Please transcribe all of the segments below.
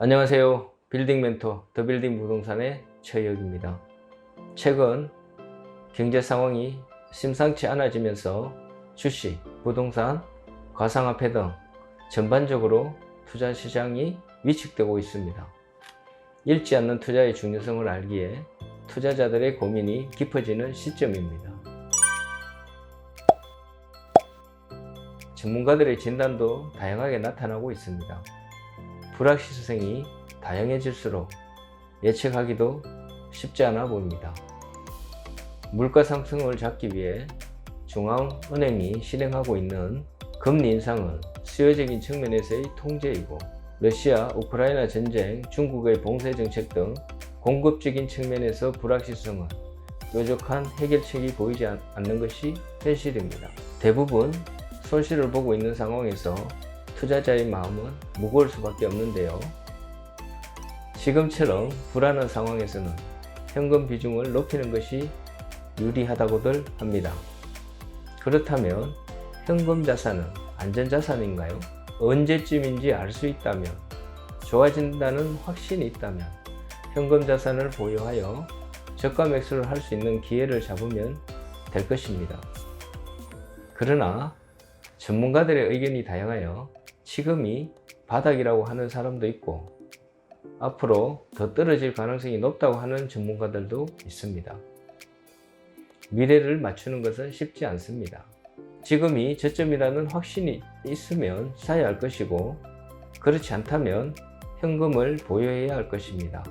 안녕하세요. 빌딩 멘토 더빌딩 부동산의 최혁입니다. 최근 경제 상황이 심상치 않아지면서 주식, 부동산, 가상화폐 등 전반적으로 투자 시장이 위축되고 있습니다. 잃지 않는 투자의 중요성을 알기에 투자자들의 고민이 깊어지는 시점입니다. 전문가들의 진단도 다양하게 나타나고 있습니다. 불확실성이 다양해질수록 예측하기도 쉽지 않아 보입니다. 물가 상승을 잡기 위해 중앙은행이 실행하고 있는 금리 인상은 수요적인 측면에서의 통제이고, 러시아, 우크라이나 전쟁, 중국의 봉쇄 정책 등 공급적인 측면에서 불확실성은 뾰족한 해결책이 보이지 않는 것이 현실입니다. 대부분 손실을 보고 있는 상황에서 투자자의 마음은 무거울 수밖에 없는데요. 지금처럼 불안한 상황에서는 현금 비중을 높이는 것이 유리하다고들 합니다. 그렇다면 현금 자산은 안전자산인가요? 언제쯤인지 알 수 있다면, 좋아진다는 확신이 있다면 현금 자산을 보유하여 저가 매수를 할 수 있는 기회를 잡으면 될 것입니다. 그러나 전문가들의 의견이 다양하여 지금이 바닥이라고 하는 사람도 있고, 앞으로 더 떨어질 가능성이 높다고 하는 전문가들도 있습니다. 미래를 맞추는 것은 쉽지 않습니다. 지금이 저점이라는 확신이 있으면 사야 할 것이고, 그렇지 않다면 현금을 보유해야 할 것입니다.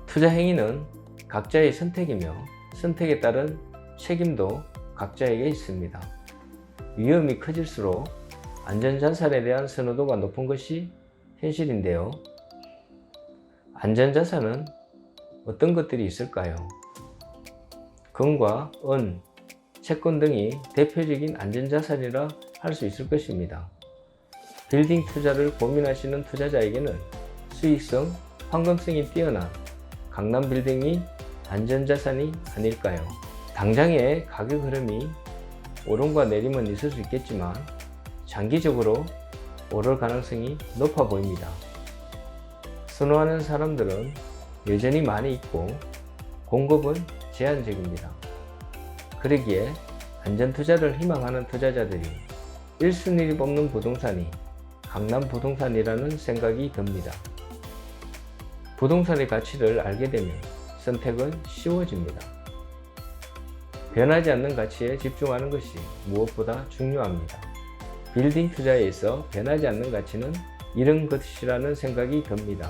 투자 행위는 각자의 선택이며, 선택에 따른 책임도 각자에게 있습니다. 위험이 커질수록 안전자산에 대한 선호도가 높은 것이 현실인데요. 안전자산은 어떤 것들이 있을까요? 금과 은, 채권 등이 대표적인 안전자산이라 할 수 있을 것입니다. 빌딩 투자를 고민하시는 투자자에게는 수익성, 황금성이 뛰어난 강남 빌딩이 안전자산이 아닐까요? 당장의 가격 흐름이 오름과 내림은 있을 수 있겠지만 장기적으로 오를 가능성이 높아 보입니다. 선호하는 사람들은 여전히 많이 있고 공급은 제한적입니다. 그러기에 안전투자를 희망하는 투자자들이 1순위를 뽑는 부동산이 강남 부동산이라는 생각이 듭니다. 부동산의 가치를 알게 되면 선택은 쉬워집니다. 변하지 않는 가치에 집중하는 것이 무엇보다 중요합니다. 빌딩 투자에 있어 변하지 않는 가치는 이런 것이라는 생각이 듭니다.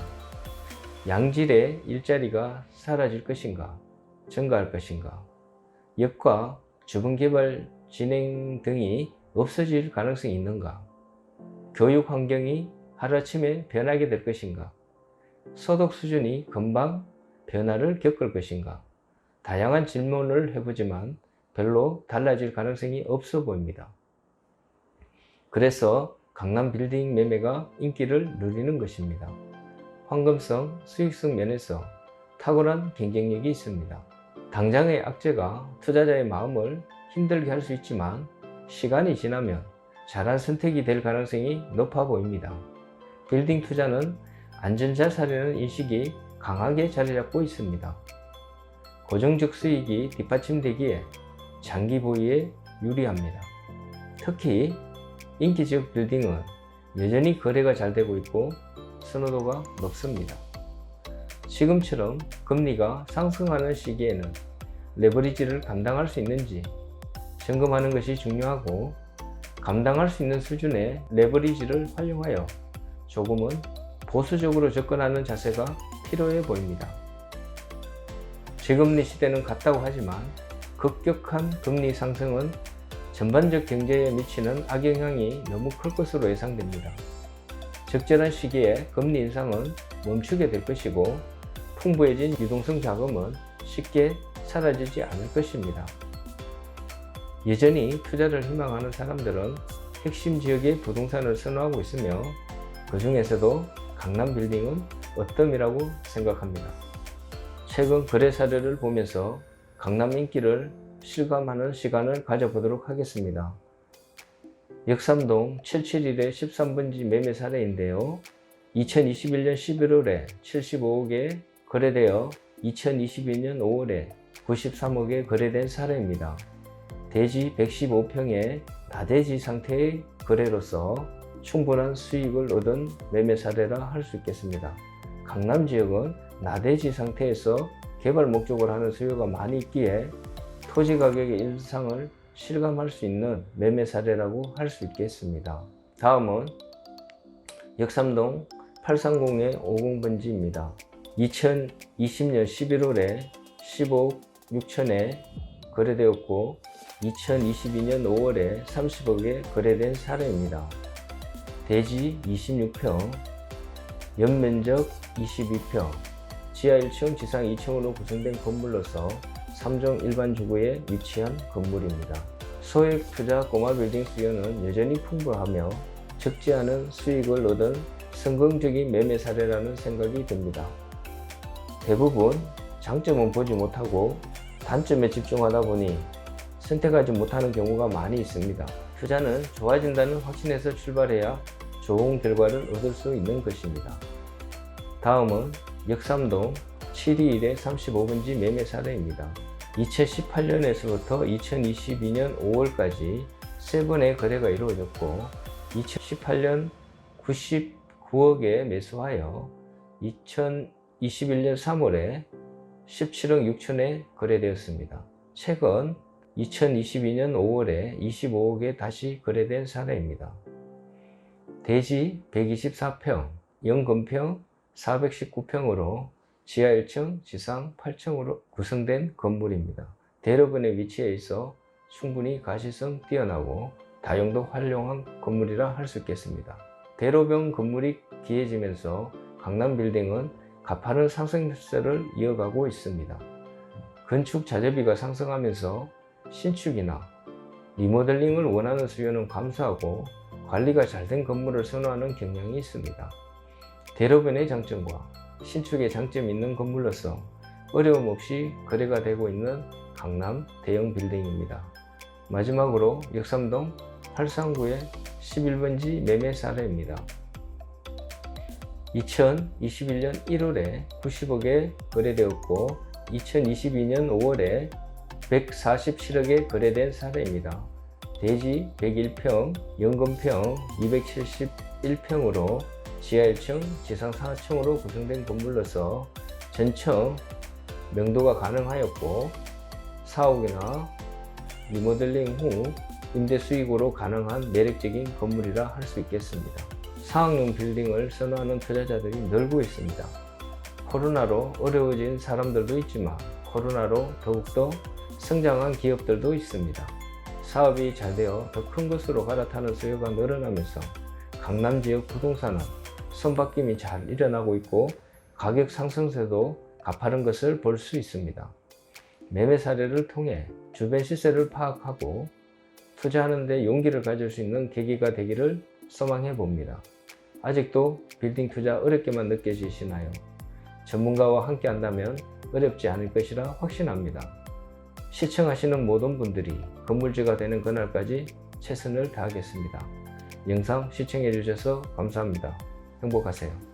양질의 일자리가 사라질 것인가, 증가할 것인가, 역과 주변 개발 진행 등이 없어질 가능성이 있는가, 교육 환경이 하루아침에 변하게 될 것인가, 소득 수준이 금방 변화를 겪을 것인가, 다양한 질문을 해보지만 별로 달라질 가능성이 없어 보입니다. 그래서 강남 빌딩 매매가 인기를 누리는 것입니다. 황금성, 수익성 면에서 탁월한 경쟁력이 있습니다. 당장의 악재가 투자자의 마음을 힘들게 할 수 있지만 시간이 지나면 잘한 선택이 될 가능성이 높아 보입니다. 빌딩 투자는 안전자산이라는 인식이 강하게 자리 잡고 있습니다. 고정적 수익이 뒷받침되기에 장기 보유에 유리합니다. 특히 인기지역 빌딩은 여전히 거래가 잘 되고 있고 선호도가 높습니다. 지금처럼 금리가 상승하는 시기에는 레버리지를 감당할 수 있는지 점검하는 것이 중요하고, 감당할 수 있는 수준의 레버리지를 활용하여 조금은 보수적으로 접근하는 자세가 필요해 보입니다. 저금리 시대는 갔다고 하지만 급격한 금리 상승은 전반적 경제에 미치는 악영향이 너무 클 것으로 예상됩니다. 적절한 시기에 금리 인상은 멈추게 될 것이고, 풍부해진 유동성 자금은 쉽게 사라지지 않을 것입니다. 여전히 투자를 희망하는 사람들은 핵심 지역의 부동산을 선호하고 있으며, 그 중에서도 강남 빌딩은 어뜸이라고 생각합니다. 최근 거래 사례를 보면서 강남 인기를 실감하는 시간을 가져보도록 하겠습니다. 역삼동 771의 13번지 매매 사례인데요. 2021년 11월에 75억에 거래되어 2022년 5월에 93억에 거래된 사례입니다. 대지 115평의 나대지 상태의 거래로서 충분한 수익을 얻은 매매 사례라 할 수 있겠습니다. 강남 지역은 나대지 상태에서 개발 목적으로 하는 수요가 많이 있기에 토지 가격의 인상을 실감할 수 있는 매매 사례라고 할 수 있겠습니다. 다음은 역삼동 830의 50번지입니다. 2020년 11월에 15억 6천에 거래되었고 2022년 5월에 30억에 거래된 사례입니다. 대지 26평, 연면적 22평, 지하 1층, 지상 2층으로 구성된 건물로서 3종 일반 주거에 위치한 건물입니다. 소액 투자 꼬마 빌딩 수요는 여전히 풍부하며 적지 않은 수익을 얻은 성공적인 매매 사례라는 생각이 듭니다. 대부분 장점은 보지 못하고 단점에 집중하다 보니 선택하지 못하는 경우가 많이 있습니다. 투자는 좋아진다는 확신에서 출발해야 좋은 결과를 얻을 수 있는 것입니다. 다음은 역삼동 721의 35번지 매매 사례입니다. 2018년에서부터 2022년 5월까지 3번의 거래가 이루어졌고 2018년 99억에 매수하여 2021년 3월에 17억 6천에 거래되었습니다. 최근 2022년 5월에 25억에 다시 거래된 사례입니다. 대지 124평, 연건평 419평으로 지하 1층, 지상 8층으로 구성된 건물입니다. 대로변에 위치해 있어 충분히 가시성 뛰어나고 다용도 활용한 건물이라 할 수 있겠습니다. 대로변 건물이 기해지면서 강남 빌딩은 가파른 상승세를 이어가고 있습니다. 건축 자재비가 상승하면서 신축이나 리모델링을 원하는 수요는 감소하고 관리가 잘 된 건물을 선호하는 경향이 있습니다. 대로변의 장점과 신축의 장점이 있는 건물로서 어려움 없이 거래가 되고 있는 강남 대형 빌딩입니다. 마지막으로 역삼동 839의 11번지 매매 사례입니다. 2021년 1월에 90억에 거래되었고 2022년 5월에 147억에 거래된 사례입니다. 대지 101평, 연건평 271평으로 지하 1층, 지상 4층으로 구성된 건물로서 전층 명도가 가능하였고 사옥이나 리모델링 후 임대 수익으로 가능한 매력적인 건물이라 할 수 있겠습니다. 상업용 빌딩을 선호하는 투자자들이 늘고 있습니다. 코로나로 어려워진 사람들도 있지만 코로나로 더욱더 성장한 기업들도 있습니다. 사업이 잘 되어 더 큰 것으로 갈아타는 수요가 늘어나면서 강남 지역 부동산은 손바뀜이 잘 일어나고 있고 가격 상승세도 가파른 것을 볼 수 있습니다. 매매 사례를 통해 주변 시세를 파악하고 투자하는 데 용기를 가질 수 있는 계기가 되기를 소망해 봅니다. 아직도 빌딩 투자 어렵게만 느껴지시나요? 전문가와 함께 한다면 어렵지 않을 것이라 확신합니다. 시청하시는 모든 분들이 건물주가 되는 그날까지 최선을 다하겠습니다. 영상 시청해 주셔서 감사합니다. 행복하세요.